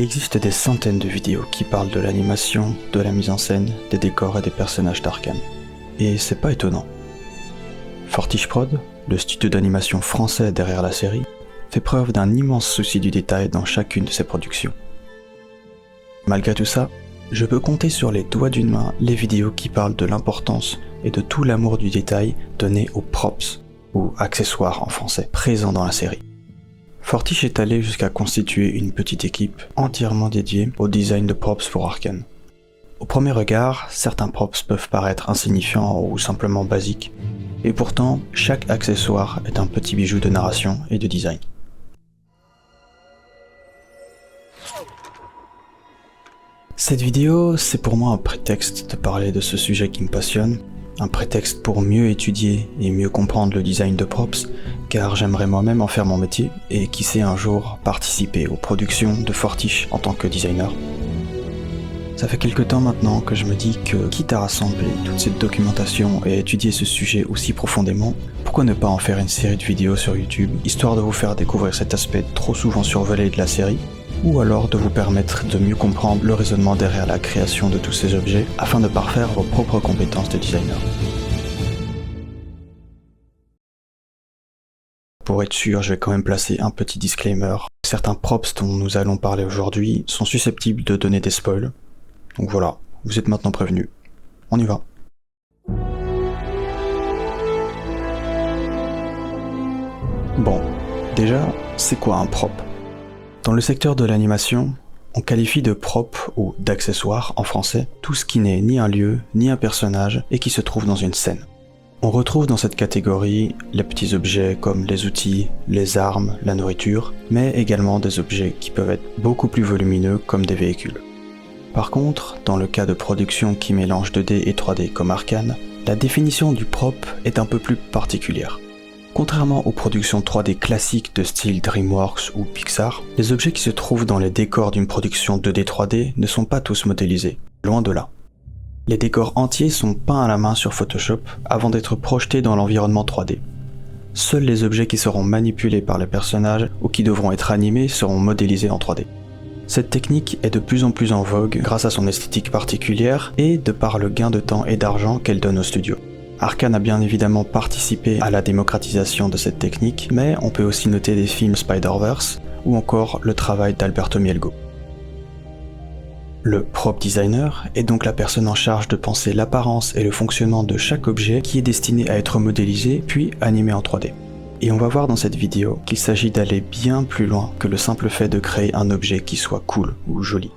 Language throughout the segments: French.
existe des centaines de vidéos qui parlent de l'animation, de la mise en scène, des décors et des personnages d'Arcane. Et c'est pas étonnant. Fortiche Prod, le studio d'animation français derrière la série, fait preuve d'un immense souci du détail dans chacune de ses productions. Malgré tout ça, je peux compter sur les doigts d'une main les vidéos qui parlent de l'importance et de tout l'amour du détail donné aux props, ou accessoires en français, présents dans la série. Fortiche est allé jusqu'à constituer une petite équipe entièrement dédiée au design de props pour Arcane. Au premier regard, certains props peuvent paraître insignifiants ou simplement basiques, et pourtant, chaque accessoire est un petit bijou de narration et de design. Cette vidéo, c'est pour moi un prétexte de parler de ce sujet qui me passionne, un prétexte pour mieux étudier et mieux comprendre le design de props, car j'aimerais moi-même en faire mon métier et qui sait un jour participer aux productions de Fortiche en tant que designer. Ça fait quelque temps maintenant que je me dis que, quitte à rassembler toute cette documentation et étudier ce sujet aussi profondément, pourquoi ne pas en faire une série de vidéos sur YouTube, histoire de vous faire découvrir cet aspect trop souvent survolé de la série, ou alors de vous permettre de mieux comprendre le raisonnement derrière la création de tous ces objets, afin de parfaire vos propres compétences de designer. Pour être sûr, je vais quand même placer un petit disclaimer. Certains props dont nous allons parler aujourd'hui sont susceptibles de donner des spoils. Donc voilà, vous êtes maintenant prévenus. On y va. Bon, déjà, c'est quoi un prop ? Dans le secteur de l'animation, on qualifie de prop ou d'accessoire en français tout ce qui n'est ni un lieu, ni un personnage et qui se trouve dans une scène. On retrouve dans cette catégorie les petits objets comme les outils, les armes, la nourriture, mais également des objets qui peuvent être beaucoup plus volumineux comme des véhicules. Par contre, dans le cas de productions qui mélangent 2D et 3D comme Arcane, la définition du prop est un peu plus particulière. Contrairement aux productions 3D classiques de style DreamWorks ou Pixar, les objets qui se trouvent dans les décors d'une production 2D 3D ne sont pas tous modélisés, loin de là. Les décors entiers sont peints à la main sur Photoshop avant d'être projetés dans l'environnement 3D. Seuls les objets qui seront manipulés par les personnages ou qui devront être animés seront modélisés en 3D. Cette technique est de plus en plus en vogue grâce à son esthétique particulière et de par le gain de temps et d'argent qu'elle donne au studio. Arcane a bien évidemment participé à la démocratisation de cette technique, mais on peut aussi noter des films Spider-Verse ou encore le travail d'Alberto Mielgo. Le prop designer est donc la personne en charge de penser l'apparence et le fonctionnement de chaque objet qui est destiné à être modélisé puis animé en 3D. Et on va voir dans cette vidéo qu'il s'agit d'aller bien plus loin que le simple fait de créer un objet qui soit cool ou joli.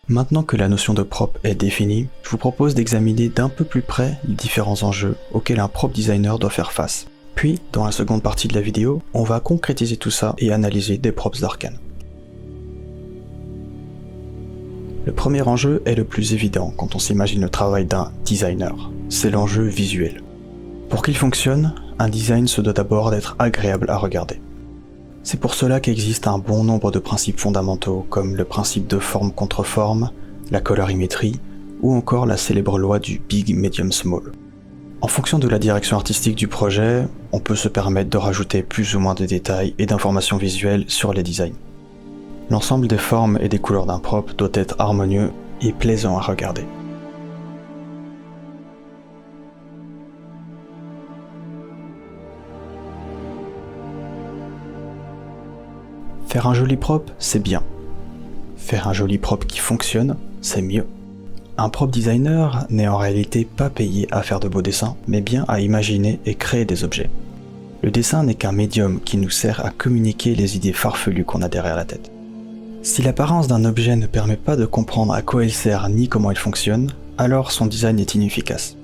Maintenant que la notion de prop est définie, je vous propose d'examiner d'un peu plus près les différents enjeux auxquels un prop designer doit faire face. Puis, dans la seconde partie de la vidéo, on va concrétiser tout ça et analyser des props d'Arcane. Le premier enjeu est le plus évident quand on s'imagine le travail d'un designer, c'est l'enjeu visuel. Pour qu'il fonctionne, un design se doit d'abord d'être agréable à regarder. C'est pour cela qu'existe un bon nombre de principes fondamentaux comme le principe de forme contre forme, la colorimétrie ou encore la célèbre loi du Big Medium Small. En fonction de la direction artistique du projet, on peut se permettre de rajouter plus ou moins de détails et d'informations visuelles sur les designs. L'ensemble des formes et des couleurs d'un prop doit être harmonieux et plaisant à regarder. Faire un joli prop, c'est bien. Faire un joli prop qui fonctionne, c'est mieux. Un prop designer n'est en réalité pas payé à faire de beaux dessins, mais bien à imaginer et créer des objets. Le dessin n'est qu'un médium qui nous sert à communiquer les idées farfelues qu'on a derrière la tête. Si l'apparence d'un objet ne permet pas de comprendre à quoi il sert ni comment il fonctionne, alors son design est inefficace.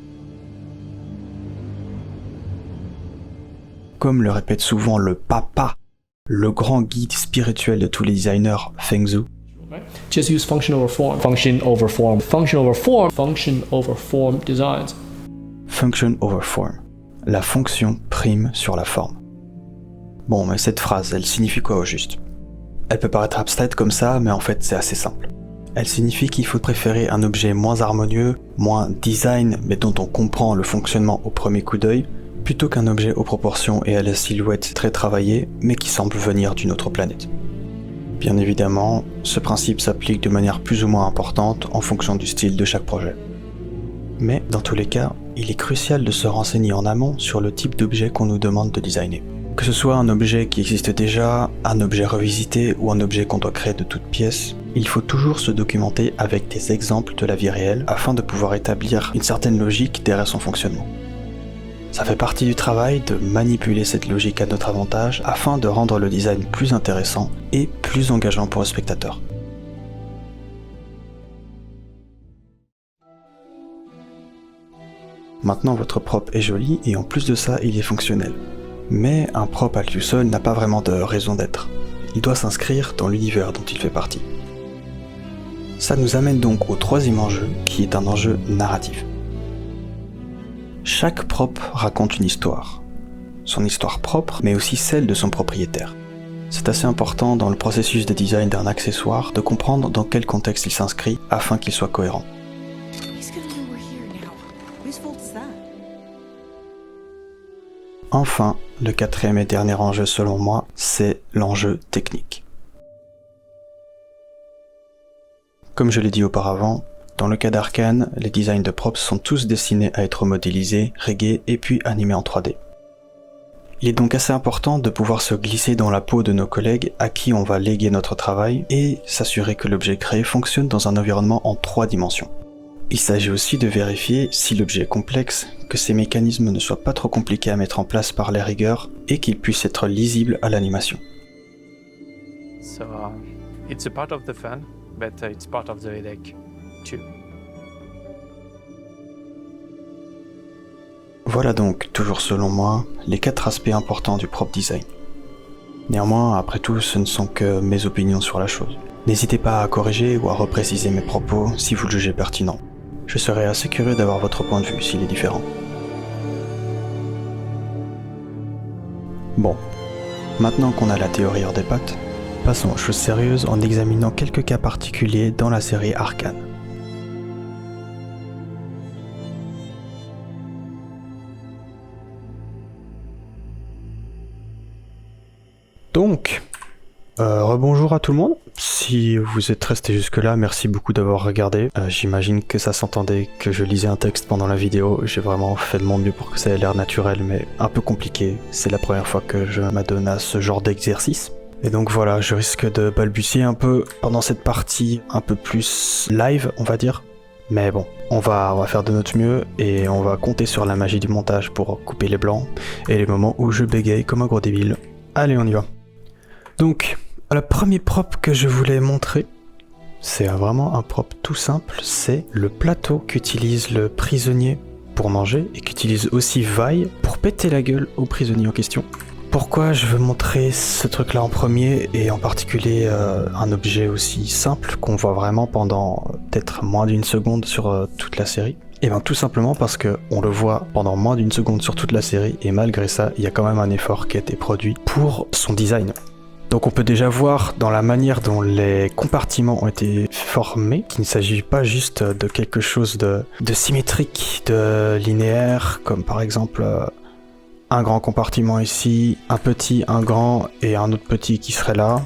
Comme le répète souvent le papa, le grand guide spirituel de tous les designers, Feng Zhu. Just use function over form, function over form, function over form, function over form designs. Function over form. La fonction prime sur la forme. Bon, mais cette phrase, elle signifie quoi au juste ? Elle peut paraître abstraite comme ça, mais en fait c'est assez simple. Elle signifie qu'il faut préférer un objet moins harmonieux, moins design, mais dont on comprend le fonctionnement au premier coup d'œil, plutôt qu'un objet aux proportions et à la silhouette très travaillée, mais qui semble venir d'une autre planète. Bien évidemment, ce principe s'applique de manière plus ou moins importante en fonction du style de chaque projet. Mais dans tous les cas, il est crucial de se renseigner en amont sur le type d'objet qu'on nous demande de designer. Que ce soit un objet qui existe déjà, un objet revisité ou un objet qu'on doit créer de toutes pièces, il faut toujours se documenter avec des exemples de la vie réelle afin de pouvoir établir une certaine logique derrière son fonctionnement. Ça fait partie du travail de manipuler cette logique à notre avantage afin de rendre le design plus intéressant et plus engageant pour le spectateur. Maintenant votre prop est joli et en plus de ça il est fonctionnel. Mais un prop à lui seul n'a pas vraiment de raison d'être. Il doit s'inscrire dans l'univers dont il fait partie. Ça nous amène donc au troisième enjeu qui est un enjeu narratif. Chaque prop raconte une histoire. Son histoire propre, mais aussi celle de son propriétaire. C'est assez important dans le processus de design d'un accessoire de comprendre dans quel contexte il s'inscrit afin qu'il soit cohérent. Enfin, le quatrième et dernier enjeu selon moi, c'est l'enjeu technique. Comme je l'ai dit auparavant, dans le cas d'Arkane, les designs de props sont tous destinés à être modélisés, riggés et puis animés en 3D. Il est donc assez important de pouvoir se glisser dans la peau de nos collègues à qui on va léguer notre travail et s'assurer que l'objet créé fonctionne dans un environnement en 3 dimensions. Il s'agit aussi de vérifier, si l'objet est complexe, que ces mécanismes ne soient pas trop compliqués à mettre en place par les rigueurs et qu'ils puissent être lisibles à l'animation. So, it's a part of the fun, but it's part of the headache too. Voilà donc, toujours selon moi, les 4 aspects importants du prop design. Néanmoins, après tout, ce ne sont que mes opinions sur la chose. N'hésitez pas à corriger ou à repréciser mes propos si vous le jugez pertinent. Je serais assez curieux d'avoir votre point de vue s'il est différent. Bon, maintenant qu'on a la théorie hors des pattes, passons aux choses sérieuses en examinant quelques cas particuliers dans la série Arkane. Donc, rebonjour à tout le monde. Si vous êtes resté jusque là, merci beaucoup d'avoir regardé. J'imagine que ça s'entendait que je lisais un texte pendant la vidéo. J'ai vraiment fait de mon mieux pour que ça ait l'air naturel, mais un peu compliqué. C'est la première fois que je m'adonne à ce genre d'exercice. Et donc voilà, je risque de balbutier un peu pendant cette partie un peu plus live, on va dire. Mais bon, on va faire de notre mieux et on va compter sur la magie du montage pour couper les blancs et les moments où je bégaye comme un gros débile. Allez, on y va. Donc, le premier prop que je voulais montrer, c'est vraiment un prop tout simple, c'est le plateau qu'utilise le prisonnier pour manger et qu'utilise aussi Vi pour péter la gueule au prisonnier en question. Pourquoi je veux montrer ce truc là en premier et en particulier un objet aussi simple qu'on voit vraiment pendant peut-être moins d'une seconde sur toute la série? Et bien tout simplement parce que on le voit pendant moins d'une seconde sur toute la série et malgré ça, il y a quand même un effort qui a été produit pour son design. Donc on peut déjà voir dans la manière dont les compartiments ont été formés qu'il ne s'agit pas juste de quelque chose de symétrique, de linéaire, comme par exemple un grand compartiment ici, un petit, un grand et un autre petit qui serait là.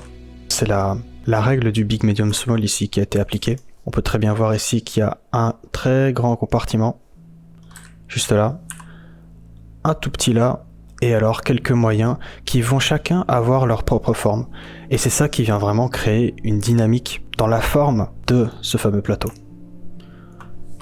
C'est la règle du big, medium, small ici qui a été appliquée. On peut très bien voir ici qu'il y a un très grand compartiment, juste là, un tout petit là, et alors quelques moyens qui vont chacun avoir leur propre forme. Et c'est ça qui vient vraiment créer une dynamique dans la forme de ce fameux plateau.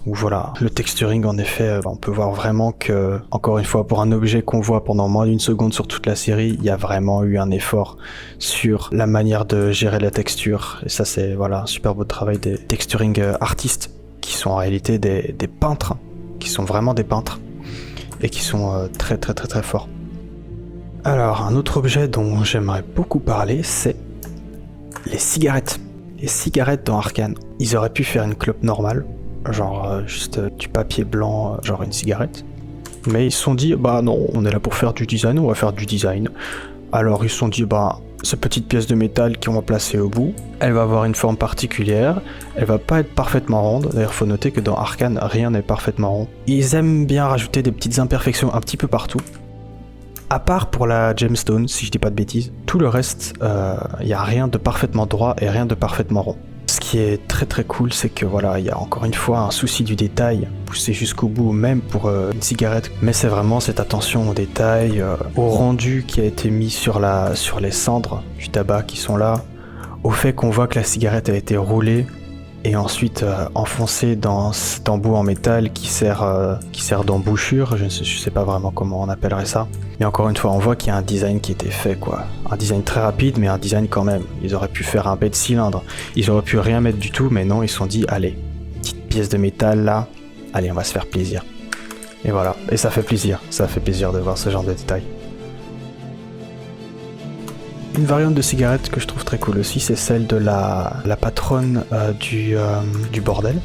Donc voilà, le texturing en effet, on peut voir vraiment que, encore une fois, pour un objet qu'on voit pendant moins d'une seconde sur toute la série, il y a vraiment eu un effort sur la manière de gérer la texture. Et ça c'est voilà, un super beau travail des texturing artistes, qui sont en réalité des peintres, qui sont vraiment des peintres, et qui sont très forts. Alors, un autre objet dont j'aimerais beaucoup parler, c'est les cigarettes. Les cigarettes dans Arkane. Ils auraient pu faire une clope normale, genre juste du papier blanc, genre une cigarette. Mais ils se sont dit, bah non, on est là pour faire du design, on va faire du design. Alors ils se sont dit, bah, cette petite pièce de métal qu'on va placer au bout, elle va avoir une forme particulière, elle va pas être parfaitement ronde. D'ailleurs, faut noter que dans Arkane, rien n'est parfaitement rond. Ils aiment bien rajouter des petites imperfections un petit peu partout. À part pour la gemstone, si je dis pas de bêtises, tout le reste, il n'y a rien de parfaitement droit et rien de parfaitement rond. Ce qui est très très cool, c'est que voilà, il y a encore une fois un souci du détail, poussé jusqu'au bout, même pour une cigarette. Mais c'est vraiment cette attention au détail, au rendu qui a été mis sur les cendres du tabac qui sont là, au fait qu'on voit que la cigarette a été roulée et ensuite enfoncée dans cet embout en métal qui sert d'embouchure. Je sais pas vraiment comment on appellerait ça. Mais encore une fois, on voit qu'il y a un design qui était fait, quoi. Un design très rapide, mais un design quand même. Ils auraient pu faire un bête cylindre. Ils auraient pu rien mettre du tout, mais non, ils se sont dit, allez, petite pièce de métal là, allez, on va se faire plaisir. Et voilà, et ça fait plaisir de voir ce genre de détails. Une variante de cigarette que je trouve très cool aussi, c'est celle de la patronne du bordel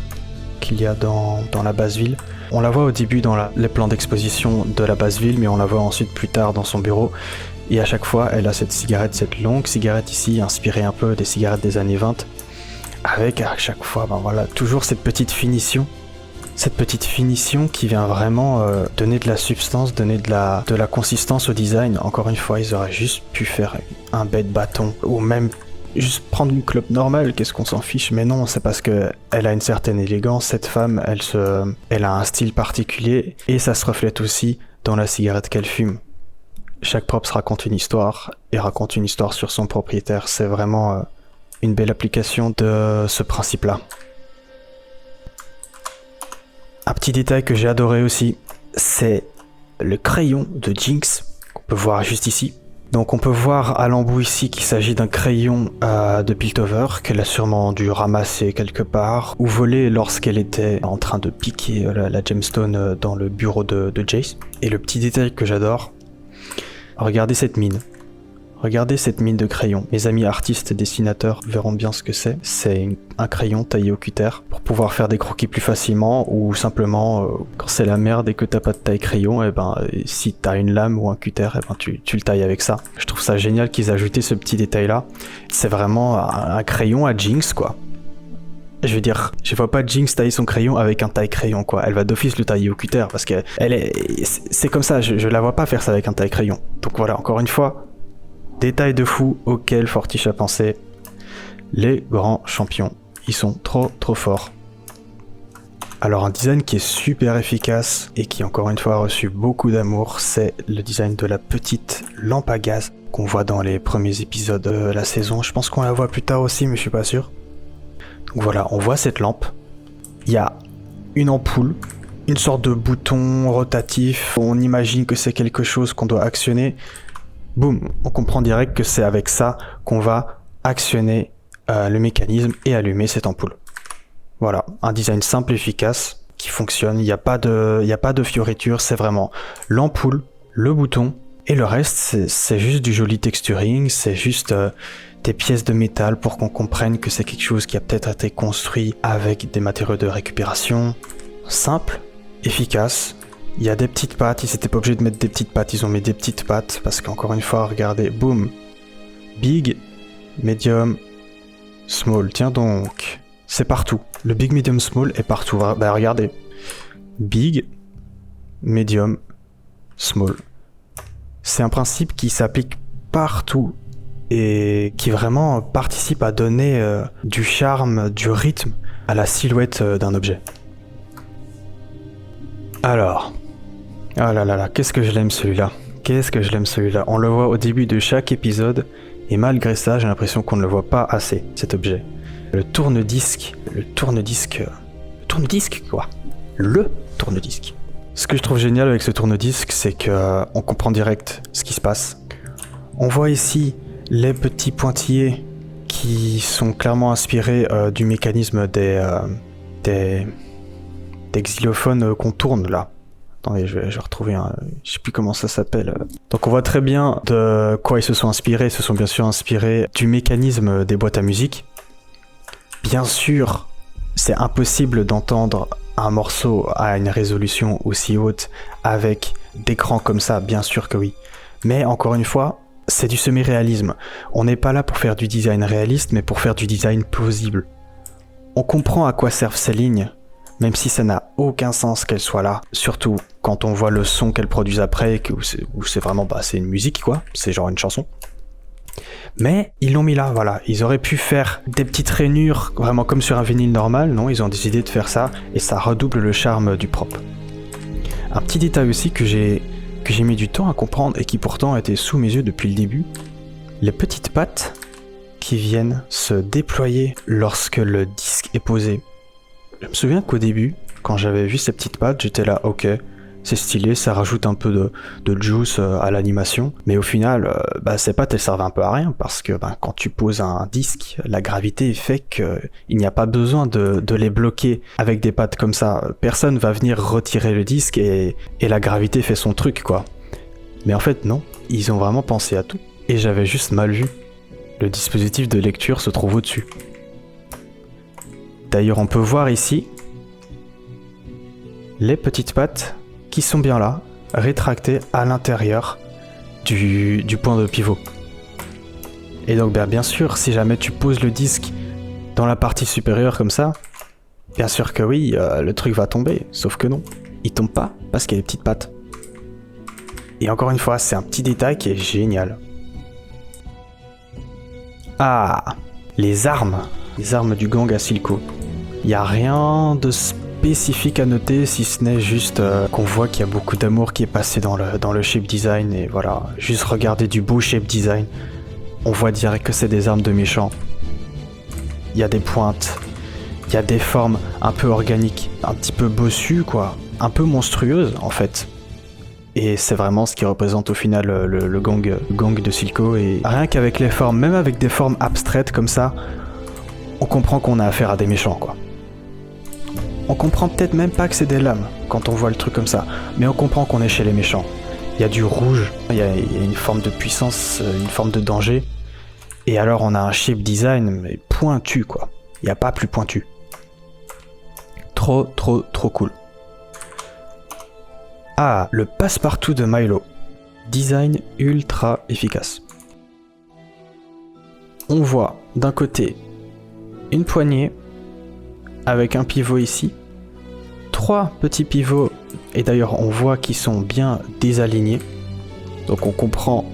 qu'il y a dans la base ville. On la voit au début dans les plans d'exposition de la base ville, mais on la voit ensuite plus tard dans son bureau. Et à chaque fois, elle a cette longue cigarette ici, inspirée un peu des cigarettes des années 20, avec à chaque fois, toujours cette petite finition. Cette petite finition qui vient vraiment donner de la substance, donner de la consistance au design. Encore une fois, ils auraient juste pu faire un bête bâton, ou même juste prendre une clope normale, qu'est-ce qu'on s'en fiche. Mais non, c'est parce que elle a une certaine élégance, cette femme, elle a un style particulier, et ça se reflète aussi dans la cigarette qu'elle fume. Chaque prop raconte une histoire, et raconte une histoire sur son propriétaire. C'est vraiment une belle application de ce principe-là. Un petit détail que j'ai adoré aussi, c'est le crayon de Jinx, qu'on peut voir juste ici. Donc on peut voir à l'embout ici qu'il s'agit d'un crayon de Piltover qu'elle a sûrement dû ramasser quelque part ou voler lorsqu'elle était en train de piquer la gemstone dans le bureau de Jace. Et le petit détail que j'adore, regardez cette mine. Regardez cette mine de crayon. Mes amis artistes et dessinateurs verront bien ce que c'est. C'est un crayon taillé au cutter pour pouvoir faire des croquis plus facilement, ou simplement quand c'est la merde et que t'as pas de taille crayon, si t'as une lame ou un cutter, tu le tailles avec ça. Je trouve ça génial qu'ils aient ajouté ce petit détail là. C'est vraiment un crayon à Jinx, quoi. Je veux dire, je vois pas Jinx tailler son crayon avec un taille crayon, quoi. Elle va d'office le tailler au cutter parce que c'est comme ça. Je la vois pas faire ça avec un taille crayon. Donc voilà, encore une fois. Détail de fou auquel Fortiche a pensé. Les grands champions, ils sont trop forts. Alors un design qui est super efficace et qui encore une fois a reçu beaucoup d'amour, c'est le design de la petite lampe à gaz qu'on voit dans les premiers épisodes de la saison. Je pense qu'on la voit plus tard aussi, mais je suis pas sûr. Donc voilà, on voit cette lampe. Il y a une ampoule, une sorte de bouton rotatif. On imagine que c'est quelque chose qu'on doit actionner. Boum, on comprend direct que c'est avec ça qu'on va actionner le mécanisme et allumer cette ampoule. Voilà, un design simple et efficace qui fonctionne. Il n'y a pas de fioritures, c'est vraiment l'ampoule, le bouton et le reste, c'est juste du joli texturing, c'est juste des pièces de métal pour qu'on comprenne que c'est quelque chose qui a peut-être été construit avec des matériaux de récupération. Simple, efficace. Il y a des petites pattes, ils étaient pas obligés de mettre des petites pattes, ils ont mis des petites pattes, parce qu'encore une fois, regardez, boum, big, medium, small, tiens donc, c'est partout, le big, medium, small est partout, bah regardez, big, medium, small, c'est un principe qui s'applique partout, et qui vraiment participe à donner du charme, du rythme à la silhouette d'un objet. Alors... ah là là là, qu'est-ce que je l'aime celui-là. On le voit au début de chaque épisode, et malgré ça, j'ai l'impression qu'on ne le voit pas assez, cet objet. Le tourne-disque. Ce que je trouve génial avec ce tourne-disque, c'est qu'on comprend direct ce qui se passe. On voit ici les petits pointillés qui sont clairement inspirés du mécanisme des xylophones qu'on tourne là. Attendez, je vais retrouver je sais plus comment ça s'appelle. Donc on voit très bien de quoi ils se sont inspirés. Ils se sont bien sûr inspirés du mécanisme des boîtes à musique. Bien sûr, c'est impossible d'entendre un morceau à une résolution aussi haute avec d'écrans comme ça, bien sûr que oui. Mais encore une fois, c'est du semi-réalisme. On n'est pas là pour faire du design réaliste, mais pour faire du design plausible. On comprend à quoi servent ces lignes, même si ça n'a aucun sens qu'elle soit là, surtout quand on voit le son qu'elle produit après, où c'est vraiment, c'est une musique quoi, c'est genre une chanson. Mais ils l'ont mis là, voilà. Ils auraient pu faire des petites rainures, vraiment comme sur un vinyle normal, non, ils ont décidé de faire ça, et ça redouble le charme du prop. Un petit détail aussi que j'ai mis du temps à comprendre, et qui pourtant était sous mes yeux depuis le début, les petites pattes qui viennent se déployer lorsque le disque est posé. Je me souviens qu'au début, quand j'avais vu ces petites pattes, j'étais là, ok, c'est stylé, ça rajoute un peu de juice à l'animation, mais au final, ces pattes elles servent un peu à rien, parce que quand tu poses un disque, la gravité fait qu'il n'y a pas besoin de les bloquer avec des pattes comme ça. Personne va venir retirer le disque et la gravité fait son truc, quoi. Mais en fait, non, ils ont vraiment pensé à tout, et j'avais juste mal vu. Le dispositif de lecture se trouve au-dessus. D'ailleurs, on peut voir ici les petites pattes qui sont bien là, rétractées à l'intérieur du point de pivot. Et donc bien sûr, si jamais tu poses le disque dans la partie supérieure comme ça, bien sûr que oui, le truc va tomber, sauf que non, il tombe pas parce qu'il y a des petites pattes. Et encore une fois, c'est un petit détail qui est génial. Ah, les armes du gang à Silco. Il n'y a rien de spécifique à noter, si ce n'est juste qu'on voit qu'il y a beaucoup d'amour qui est passé dans le shape design, et voilà, juste regarder du beau shape design, on voit direct que c'est des armes de méchants. Il y a des pointes, il y a des formes un peu organiques, un petit peu bossues quoi, un peu monstrueuses en fait. Et c'est vraiment ce qui représente au final le gang de Silco, et rien qu'avec les formes, même avec des formes abstraites comme ça, on comprend qu'on a affaire à des méchants quoi. On comprend peut-être même pas que c'est des lames quand on voit le truc comme ça, mais on comprend qu'on est chez les méchants. Il y a du rouge, il y a une forme de puissance, une forme de danger, et alors on a un shape design mais pointu quoi. Il n'y a pas plus pointu. Trop cool. Ah, le passe-partout de Milo. Design ultra efficace. On voit d'un côté une poignée avec un pivot ici, 3 petits pivots, et d'ailleurs on voit qu'ils sont bien désalignés, donc on comprend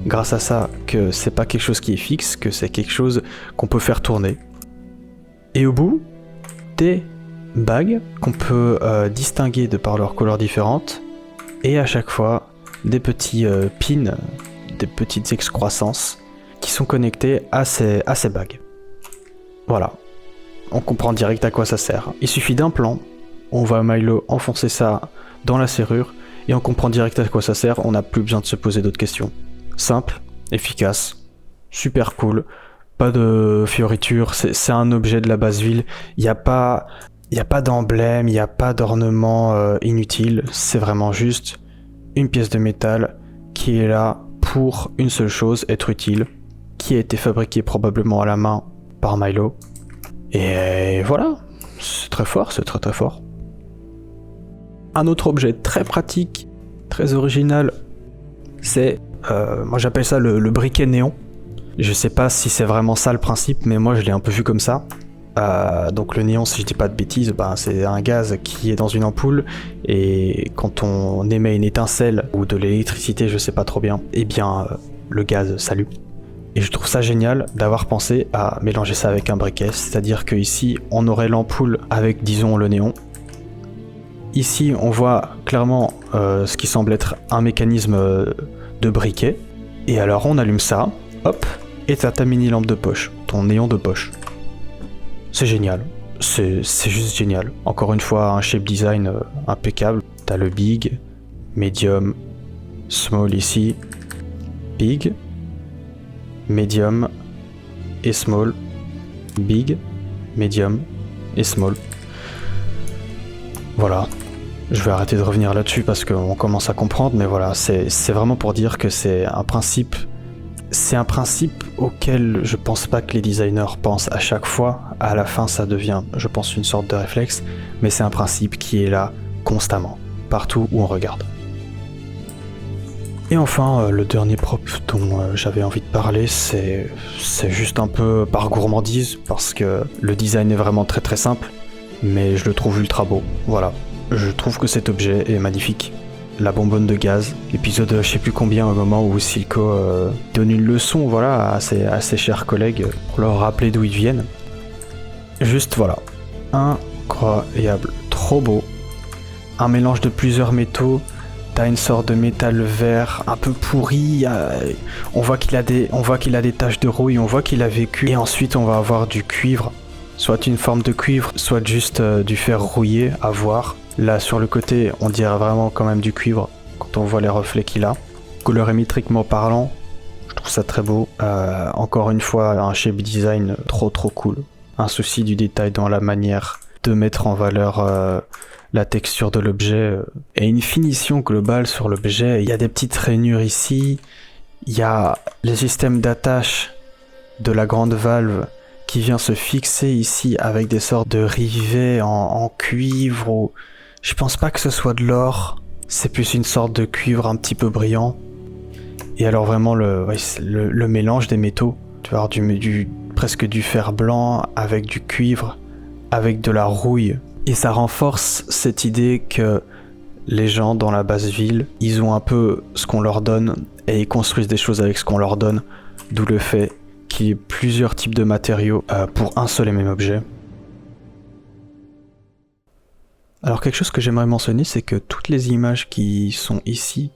grâce à ça que c'est pas quelque chose qui est fixe, que c'est quelque chose qu'on peut faire tourner. Et au bout, des bagues qu'on peut distinguer de par leurs couleurs différentes, et à chaque fois des petits pins, des petites excroissances qui sont connectées à ces bagues. Voilà. On comprend direct à quoi ça sert. Il suffit d'un plan, on va Milo enfoncer ça dans la serrure, et on comprend direct à quoi ça sert, on n'a plus besoin de se poser d'autres questions. Simple, efficace, super cool, pas de fioritures, c'est un objet de la base ville, il n'y a pas d'emblème, il n'y a pas d'ornement inutile, c'est vraiment juste une pièce de métal qui est là pour une seule chose, être utile, qui a été fabriquée probablement à la main par Milo. Et voilà, c'est très fort, c'est très fort. Un autre objet très pratique, très original, c'est, moi j'appelle ça le briquet néon. Je sais pas si c'est vraiment ça le principe, mais moi je l'ai un peu vu comme ça. Donc le néon, si je dis pas de bêtises, c'est un gaz qui est dans une ampoule, et quand on émet une étincelle ou de l'électricité, je sais pas trop bien, et bien le gaz s'allume. Et je trouve ça génial d'avoir pensé à mélanger ça avec un briquet, c'est-à-dire qu'ici on aurait l'ampoule avec, disons, le néon. Ici on voit clairement ce qui semble être un mécanisme de briquet, et alors on allume ça, hop, et t'as ta mini lampe de poche, ton néon de poche. C'est génial, c'est juste génial. Encore une fois, un shape design impeccable. T'as le big, medium, small ici, big, medium et small, big, medium et small. Voilà, je vais arrêter de revenir là-dessus parce qu'on commence à comprendre, mais voilà, c'est vraiment pour dire que c'est un principe auquel je pense pas que les designers pensent à chaque fois. À la fin, ça devient, je pense, une sorte de réflexe, mais c'est un principe qui est là constamment, partout où on regarde. Et enfin, le dernier prop dont j'avais envie de parler, c'est juste un peu par gourmandise, parce que le design est vraiment très simple. mais je le trouve ultra beau. Voilà, je trouve que cet objet est magnifique. La bonbonne de gaz, épisode je sais plus combien, au moment où Silco donne une leçon voilà, à ses chers collègues pour leur rappeler d'où ils viennent. Juste voilà, incroyable, trop beau. Un mélange de plusieurs métaux. T'as une sorte de métal vert un peu pourri, on voit qu'il a des taches de rouille, on voit qu'il a vécu, et ensuite on va avoir du cuivre, soit une forme de cuivre, soit juste du fer rouillé à voir. Là sur le côté, on dirait vraiment quand même du cuivre quand on voit les reflets qu'il a. Colorimétriquement parlant, je trouve ça très beau. Encore une fois, un shape design trop cool. Un souci du détail dans la manière de mettre en valeur la texture de l'objet et une finition globale sur l'objet. Il y a des petites rainures ici, il y a le système d'attache de la grande valve qui vient se fixer ici avec des sortes de rivets en cuivre. Ou... je pense pas que ce soit de l'or, c'est plus une sorte de cuivre un petit peu brillant. Et alors vraiment le mélange des métaux, tu vas avoir presque du fer blanc avec du cuivre, avec de la rouille. Et ça renforce cette idée que les gens dans la basse ville, ils ont un peu ce qu'on leur donne et ils construisent des choses avec ce qu'on leur donne, d'où le fait qu'il y ait plusieurs types de matériaux pour un seul et même objet. Alors quelque chose que j'aimerais mentionner, c'est que toutes les images qui sont ici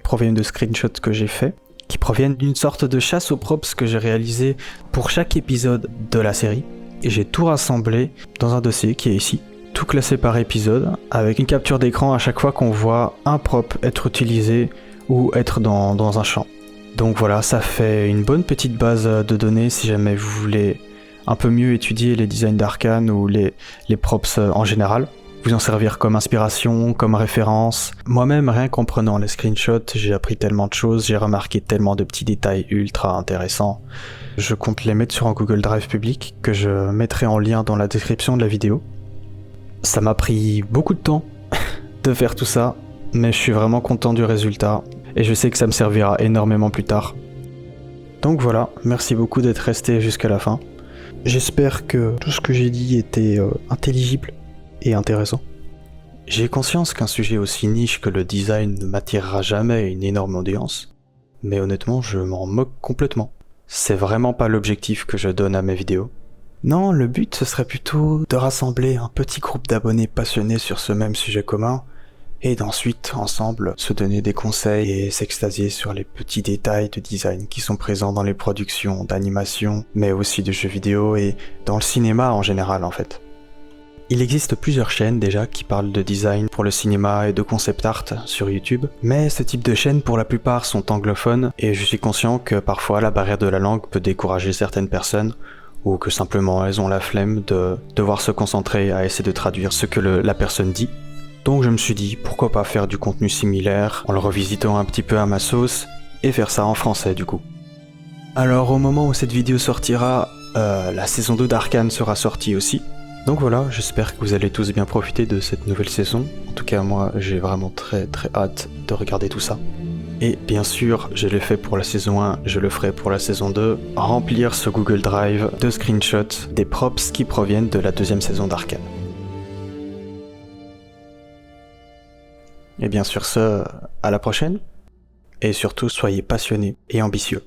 proviennent de screenshots que j'ai faits, qui proviennent d'une sorte de chasse aux props que j'ai réalisé pour chaque épisode de la série. Et j'ai tout rassemblé dans un dossier qui est ici, tout classé par épisode, avec une capture d'écran à chaque fois qu'on voit un prop être utilisé ou être dans un champ. Donc voilà, ça fait une bonne petite base de données si jamais vous voulez un peu mieux étudier les designs d'Arkane ou les props en général. Vous en servir comme inspiration, comme référence. Moi-même, rien qu'en prenant les screenshots, j'ai appris tellement de choses, j'ai remarqué tellement de petits détails ultra intéressants. Je compte les mettre sur un Google Drive public que je mettrai en lien dans la description de la vidéo. Ça m'a pris beaucoup de temps de faire tout ça, mais je suis vraiment content du résultat et je sais que ça me servira énormément plus tard. Donc voilà, merci beaucoup d'être resté jusqu'à la fin. J'espère que tout ce que j'ai dit était intelligible et intéressant. J'ai conscience qu'un sujet aussi niche que le design ne m'attirera jamais une énorme audience, mais honnêtement je m'en moque complètement. C'est vraiment pas l'objectif que je donne à mes vidéos. Non, le but ce serait plutôt de rassembler un petit groupe d'abonnés passionnés sur ce même sujet commun, et d'ensuite, ensemble, se donner des conseils et s'extasier sur les petits détails de design qui sont présents dans les productions d'animation, mais aussi de jeux vidéo et dans le cinéma en général en fait. Il existe plusieurs chaînes déjà qui parlent de design pour le cinéma et de concept art sur YouTube, mais ce type de chaînes pour la plupart sont anglophones et je suis conscient que parfois la barrière de la langue peut décourager certaines personnes ou que simplement elles ont la flemme de devoir se concentrer à essayer de traduire ce que la personne dit. Donc je me suis dit pourquoi pas faire du contenu similaire en le revisitant un petit peu à ma sauce et faire ça en français du coup. Alors au moment où cette vidéo sortira, la saison 2 d'Arkane sera sortie aussi. Donc voilà, j'espère que vous allez tous bien profiter de cette nouvelle saison. En tout cas moi j'ai vraiment très hâte de regarder tout ça. Et bien sûr, je l'ai fait pour la saison 1, je le ferai pour la saison 2, remplir ce Google Drive de screenshots des props qui proviennent de la deuxième saison d'Arkane. Et bien sur ce, à la prochaine, et surtout soyez passionnés et ambitieux.